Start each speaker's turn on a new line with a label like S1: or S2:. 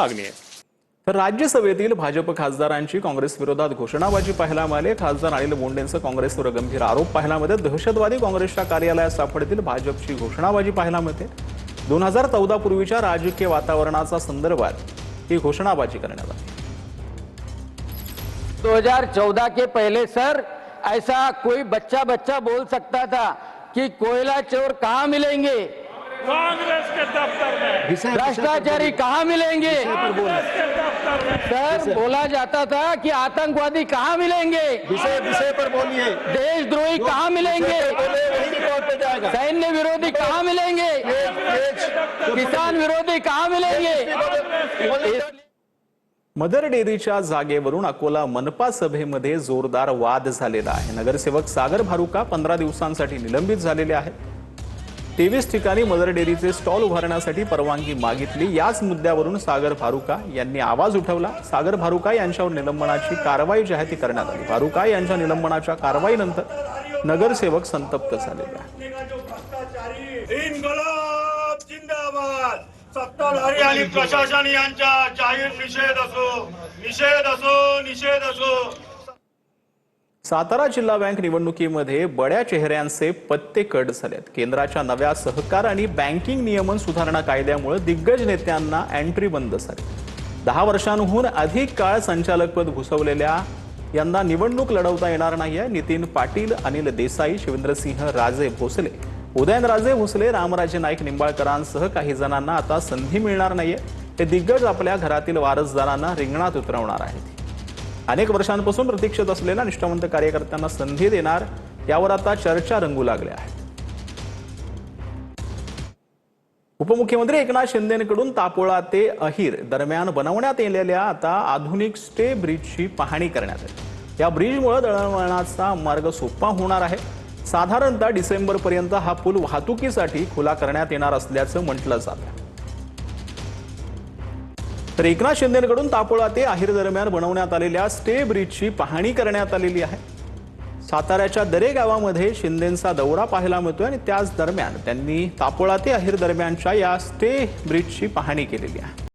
S1: मागणी आहे। तर राज्यसभेतील भाजप खासदारांची काँग्रेस विरोधात घोषणाबाजी पाहायला मिळाली। खासदार अनिल बोंडेंचा काँग्रेसवर गंभीर आरोप पाहायला मिळतात। दहशतवादी काँग्रेसच्या कार्यालयात सापडतील भाजपची घोषणाबाजी पाहायला मिळते। 2014 पूर्वीच्या राजकीय वातावरणाचा संदर्भात ही घोषणाबाजी करण्यात आली।
S2: 2014 के पहले सर ऐसा कोई बच्चा बोल सकता था कि कोयला चोर कहाँ मिलेंगे,
S3: कांग्रेस के दफ्तर में,
S2: भ्रष्टाचारी कहाँ मिलेंगे। सर बोला जाता था कि आतंकवादी कहाँ मिलेंगे,
S4: विषय पर बोलिए।
S2: देशद्रोही कहाँ मिलेंगे, सैन्य विरोधी कहाँ मिलेंगे, किसान विरोधी कहाँ मिलेंगे।
S1: मदर डेअरीच्या जागेवरून अकोला मनपा सभेमध्ये जोरदार वाद झालेला आहे। नगरसेवक सागर भारुका 15 दिवसांसाठी निलंबित झालेले आहेत। 23 ठिकाणी मदर डेअरीचे स्टॉल उभारण्यासाठी परवानगी मागितली। याच मुद्द्यावरून सागर भारुका यांनी आवाज उठवला। सागर भारुका यांच्यावर निलंबनाची कारवाई जाहीर करण्यात आली। भारुका यांच्या निलंबनाच्या कारवाईनंतर नगरसेवक संतप्त झालेले आहेत।
S3: इन्कलाब जिंदाबाद। सत्ताधारी आणि प्रशासन यांचा जाहीर निषेध असो।
S1: सातारा जिल्हा बँक निवडणुकीमध्ये बड्या चेहऱ्यांचे पत्ते कट झालेत। केंद्राच्या नव्या सहकार आणि बँकिंग नियमन सुधारणा कायद्यामुळे दिग्गज नेत्यांना एंट्री बंद झाली। 10 वर्षांहून अधिक काळ संचालकपद भूषवलेल्या यांना निवडणूक लढवता येणार नाहीये। नितीन पाटील, अनिल देसाई, शिवेंद्रसिंह राजे भोसले, उदयनराजे भोसले, रामराजे नाईक निंबाळकरांसह काही जणांना आता संधी मिळणार नाहीये। हे दिग्गज आपल्या घरातील वारसदारांना रिंगणात उतरवणार आहेत। अनेक वर्षांपासून प्रतीक्षेत असलेल्या निष्ठावंत कार्यकर्त्यांना संधी देणार यावर आता चर्चा रंगू लागल्या आहेत। उपमुख्यमंत्री एकनाथ शिंदेंकडून तापोळा ते अहिर दरम्यान बनवण्यात येलेल्या आता आधुनिक स्टे ब्रिजची पाहणी करण्यात आली। या ब्रिजमुळे दळणवळणाचा मार्ग सोपा होणार आहे। साधारणतः डिसेंबरपर्यंत हा पूल वाहतुकीसाठी खुला करण्यात येणार असल्याचं म्हटलं जातं। तर एकनाथ शिंदेंकडून तापोळा ते अहिर दरम्यान बनवण्यात आलेल्या स्टे ब्रिजची पाहणी करण्यात आलेली आहे। साताऱ्याच्या दरे गावामध्ये शिंदेंचा दौरा पाहायला मिळतोय आणि त्याच दरम्यान त्यांनी तापोळा ते अहिर दरम्यानच्या या स्टे ब्रिजची पाहणी केलेली आहे।